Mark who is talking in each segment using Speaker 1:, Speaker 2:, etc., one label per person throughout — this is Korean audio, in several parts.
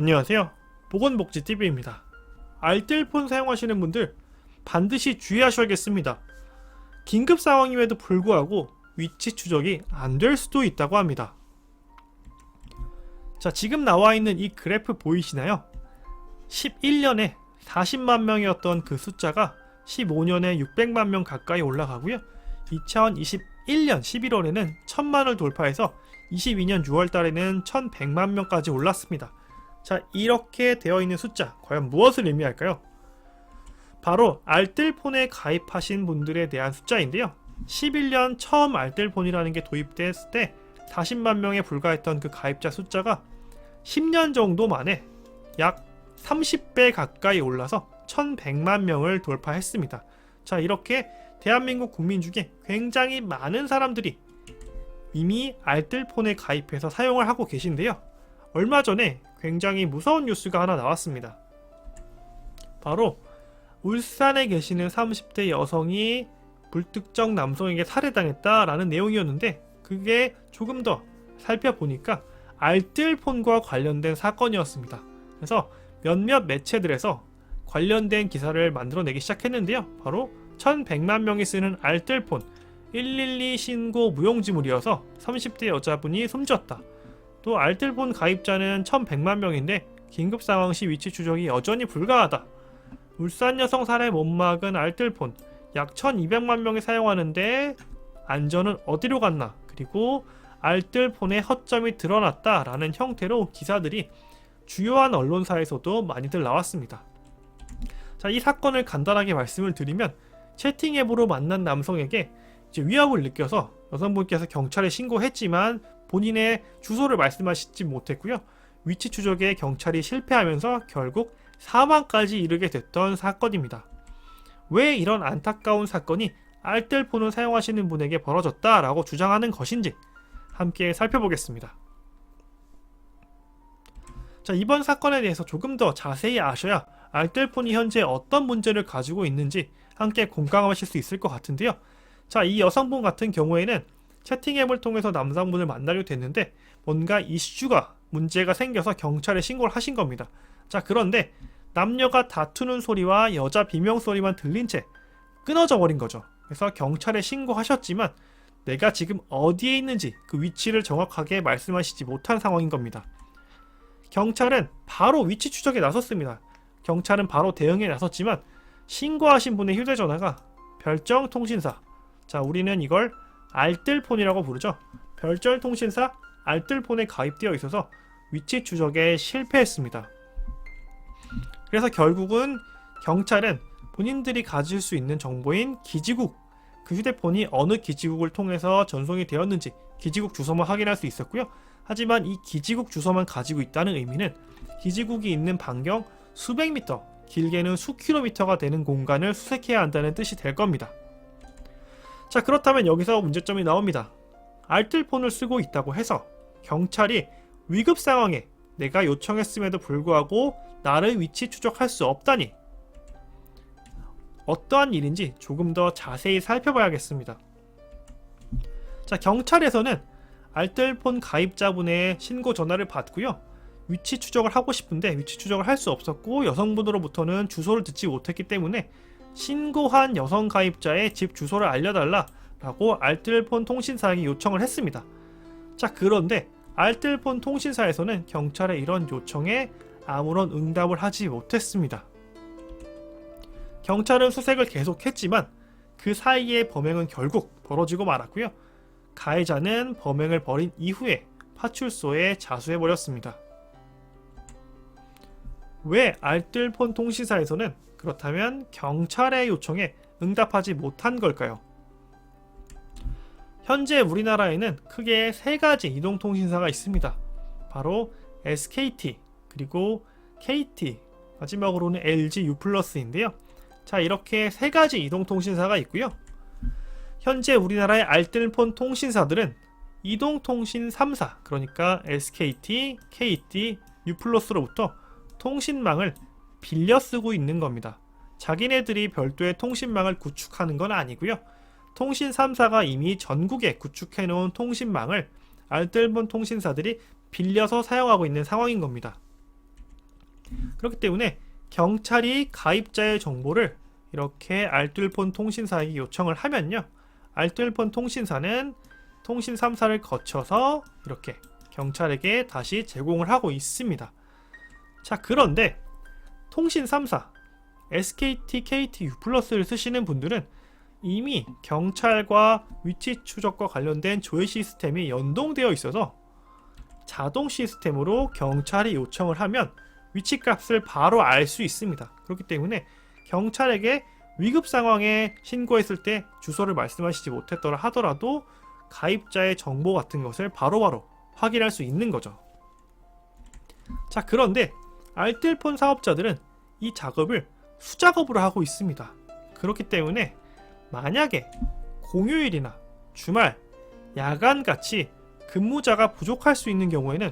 Speaker 1: 안녕하세요. 보건복지TV입니다. 알뜰폰 사용하시는 분들 반드시 주의하셔야겠습니다. 긴급 상황임에도 불구하고 위치 추적이 안 될 수도 있다고 합니다. 자, 지금 나와 있는 이 그래프 보이시나요? 11년에 40만 명이었던 그 숫자가 15년에 600만 명 가까이 올라가고요. 2021년 11월에는 1000만을 돌파해서 22년 6월 달에는 1100만 명까지 올랐습니다. 자, 이렇게 되어 있는 숫자 과연 무엇을 의미할까요? 바로 알뜰폰에 가입하신 분들에 대한 숫자인데요. 11년 처음 알뜰폰이라는 게 도입됐을 때 40만 명에 불과했던 그 가입자 숫자가 10년 정도 만에 약 30배 가까이 올라서 1100만 명을 돌파했습니다. 자, 이렇게 대한민국 국민 중에 굉장히 많은 사람들이 이미 알뜰폰에 가입해서 사용을 하고 계신데요. 얼마 전에 굉장히 무서운 뉴스가 하나 나왔습니다. 바로 울산에 계시는 30대 여성이 불특정 남성에게 살해당했다라는 내용이었는데, 그게 조금 더 살펴보니까 알뜰폰과 관련된 사건이었습니다. 그래서 몇몇 매체들에서 관련된 기사를 만들어내기 시작했는데요. 바로 1100만 명이 쓰는 알뜰폰 112 신고 무용지물이어서 30대 여자분이 숨졌다. 또 알뜰폰 가입자는 1100만 명인데 긴급 상황 시 위치 추적이 여전히 불가하다. 울산 여성 살해 못 막은 알뜰폰 약 1200만 명이 사용하는데 안전은 어디로 갔나? 그리고 알뜰폰의 허점이 드러났다 라는 형태로 기사들이 주요한 언론사에서도 많이들 나왔습니다. 자, 이 사건을 간단하게 말씀을 드리면, 채팅 앱으로 만난 남성에게 이제 위협을 느껴서 여성분께서 경찰에 신고했지만 본인의 주소를 말씀하시지 못했고요. 위치 추적에 경찰이 실패하면서 결국 사망까지 이르게 됐던 사건입니다. 왜 이런 안타까운 사건이 알뜰폰을 사용하시는 분에게 벌어졌다라고 주장하는 것인지 함께 살펴보겠습니다. 자, 이번 사건에 대해서 조금 더 자세히 아셔야 알뜰폰이 현재 어떤 문제를 가지고 있는지 함께 공감하실 수 있을 것 같은데요. 자, 이 여성분 같은 경우에는 채팅 앱을 통해서 남성분을 만나게 됐는데 뭔가 이슈가 문제가 생겨서 경찰에 신고를 하신 겁니다. 자, 그런데 남녀가 다투는 소리와 여자 비명 소리만 들린 채 끊어져 버린 거죠. 그래서 경찰에 신고하셨지만 내가 지금 어디에 있는지 그 위치를 정확하게 말씀하시지 못한 상황인 겁니다. 경찰은 바로 위치 추적에 나섰습니다. 경찰은 바로 대응에 나섰지만 신고하신 분의 휴대전화가 별정통신사, 자, 우리는 이걸 알뜰폰이라고 부르죠. 별정통신사 알뜰폰에 가입되어 있어서 위치 추적에 실패했습니다. 그래서 결국은 경찰은 본인들이 가질 수 있는 정보인 기지국, 그 휴대폰이 어느 기지국을 통해서 전송이 되었는지 기지국 주소만 확인할 수 있었고요. 하지만 이 기지국 주소만 가지고 있다는 의미는 기지국이 있는 반경 수백 미터, 길게는 수 킬로미터가 되는 공간을 수색해야 한다는 뜻이 될 겁니다. 자, 그렇다면 여기서 문제점이 나옵니다. 알뜰폰을 쓰고 있다고 해서 경찰이 위급 상황에 내가 요청했음에도 불구하고 나를 위치 추적할 수 없다니, 어떠한 일인지 조금 더 자세히 살펴봐야겠습니다. 자, 경찰에서는 알뜰폰 가입자분의 신고 전화를 받고요. 위치 추적을 하고 싶은데 위치 추적을 할 수 없었고 여성분으로부터는 주소를 듣지 못했기 때문에 신고한 여성 가입자의 집 주소를 알려달라 라고 알뜰폰 통신사에게 요청을 했습니다. 자, 그런데 알뜰폰 통신사에서는 경찰의 이런 요청에 아무런 응답을 하지 못했습니다. 경찰은 수색을 계속했지만 그 사이에 범행은 결국 벌어지고 말았고요. 가해자는 범행을 벌인 이후에 파출소에 자수해버렸습니다. 왜 알뜰폰 통신사에서는 그렇다면 경찰의 요청에 응답하지 못한 걸까요? 현재 우리나라에는 크게 세 가지 이동통신사가 있습니다. 바로 SKT, 그리고 KT, 마지막으로는 LG U+인데요. 자, 이렇게 세 가지 이동통신사가 있고요. 현재 우리나라의 알뜰폰 통신사들은 이동통신 3사, 그러니까 SKT, KT, U+로부터 통신망을 빌려 쓰고 있는 겁니다. 자기네들이 별도의 통신망을 구축하는 건 아니고요. 통신 3사가 이미 전국에 구축해 놓은 통신망을 알뜰폰 통신사들이 빌려서 사용하고 있는 상황인 겁니다. 그렇기 때문에 경찰이 가입자의 정보를 이렇게 알뜰폰 통신사에게 요청을 하면요, 알뜰폰 통신사는 통신 3사를 거쳐서 이렇게 경찰에게 다시 제공을 하고 있습니다. 자, 그런데 통신 3사 SKT, KT, U+를 쓰시는 분들은 이미 경찰과 위치 추적과 관련된 조회 시스템이 연동되어 있어서 자동 시스템으로 경찰이 요청을 하면 위치값을 바로 알 수 있습니다. 그렇기 때문에 경찰에게 위급 상황에 신고했을 때 주소를 말씀하시지 못했더라 하더라도 가입자의 정보 같은 것을 바로바로 확인할 수 있는 거죠. 자, 그런데 알뜰폰 사업자들은 이 작업을 수작업으로 하고 있습니다. 그렇기 때문에 만약에 공휴일이나 주말, 야간같이 근무자가 부족할 수 있는 경우에는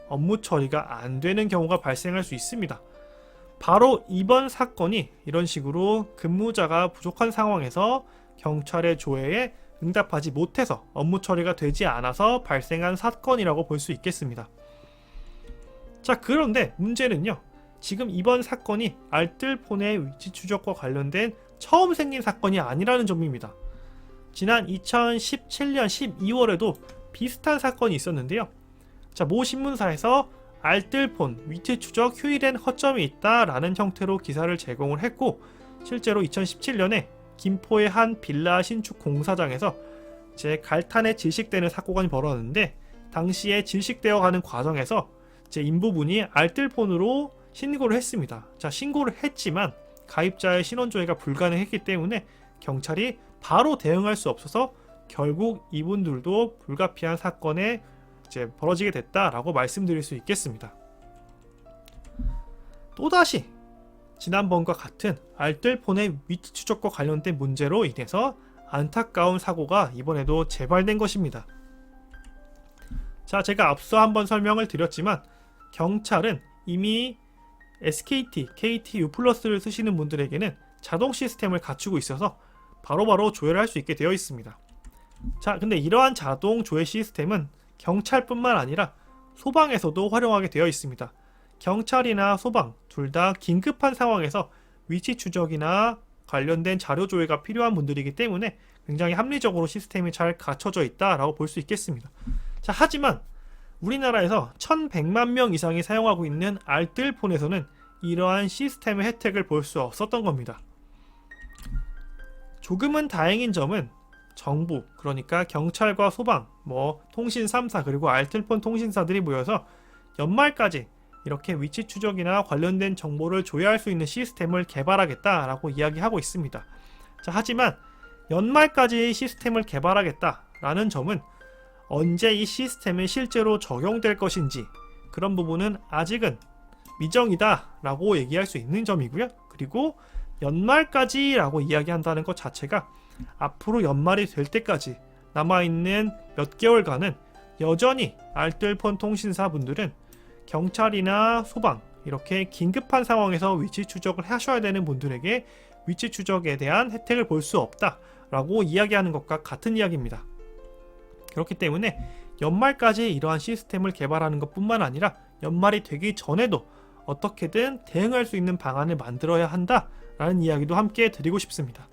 Speaker 1: 업무 처리가 안 되는 경우가 발생할 수 있습니다. 바로 이번 사건이 이런 식으로 근무자가 부족한 상황에서 경찰의 조회에 응답하지 못해서 업무 처리가 되지 않아서 발생한 사건이라고 볼 수 있겠습니다. 자, 그런데 문제는요, 지금 이번 사건이 알뜰폰의 위치 추적과 관련된 처음 생긴 사건이 아니라는 점입니다. 지난 2017년 12월에도 비슷한 사건이 있었는데요. 자, 모 신문사에서 알뜰폰 위치 추적 휴일엔 허점이 있다라는 형태로 기사를 제공을 했고, 실제로 2017년에 김포의 한 빌라 신축 공사장에서 이제 갈탄에 질식되는 사고가 벌어졌는데, 당시에 질식되어 가는 과정에서 이제 인부분이 알뜰폰으로 신고를 했습니다. 자, 신고를 했지만 가입자의 신원조회가 불가능했기 때문에 경찰이 바로 대응할 수 없어서 결국 이분들도 불가피한 사건에 이제 벌어지게 됐다라고 말씀드릴 수 있겠습니다. 또다시 지난번과 같은 알뜰폰의 위치 추적과 관련된 문제로 인해서 안타까운 사고가 이번에도 재발된 것입니다. 자, 제가 앞서 한번 설명을 드렸지만 경찰은 이미 SKT, KT, U+를 쓰시는 분들에게는 자동 시스템을 갖추고 있어서 바로바로 조회를 할 수 있게 되어 있습니다. 자, 근데 이러한 자동 조회 시스템은 경찰뿐만 아니라 소방에서도 활용하게 되어 있습니다. 경찰이나 소방 둘 다 긴급한 상황에서 위치 추적이나 관련된 자료 조회가 필요한 분들이기 때문에 굉장히 합리적으로 시스템이 잘 갖춰져 있다라고 볼 수 있겠습니다. 자, 하지만 우리나라에서 1100만 명 이상이 사용하고 있는 알뜰폰에서는 이러한 시스템의 혜택을 볼 수 없었던 겁니다. 조금은 다행인 점은 정부, 그러니까 경찰과 소방, 통신 3사 그리고 알뜰폰 통신사들이 모여서 연말까지 이렇게 위치 추적이나 관련된 정보를 조회할 수 있는 시스템을 개발하겠다라고 이야기하고 있습니다. 자, 하지만 연말까지 시스템을 개발하겠다라는 점은 언제 이 시스템이 실제로 적용될 것인지 그런 부분은 아직은 미정이다 라고 얘기할 수 있는 점이고요. 그리고 연말까지 라고 이야기한다는 것 자체가 앞으로 연말이 될 때까지 남아있는 몇 개월간은 여전히 알뜰폰 통신사 분들은 경찰이나 소방 이렇게 긴급한 상황에서 위치 추적을 하셔야 되는 분들에게 위치 추적에 대한 혜택을 볼 수 없다 라고 이야기하는 것과 같은 이야기입니다. 그렇기 때문에 연말까지 이러한 시스템을 개발하는 것뿐만 아니라 연말이 되기 전에도 어떻게든 대응할 수 있는 방안을 만들어야 한다라는 이야기도 함께 드리고 싶습니다.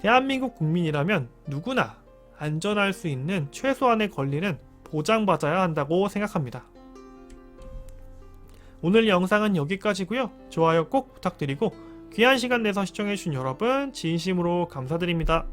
Speaker 1: 대한민국 국민이라면 누구나 안전할 수 있는 최소한의 권리는 보장받아야 한다고 생각합니다. 오늘 영상은 여기까지고요. 좋아요 꼭 부탁드리고 귀한 시간 내서 시청해주신 여러분 진심으로 감사드립니다.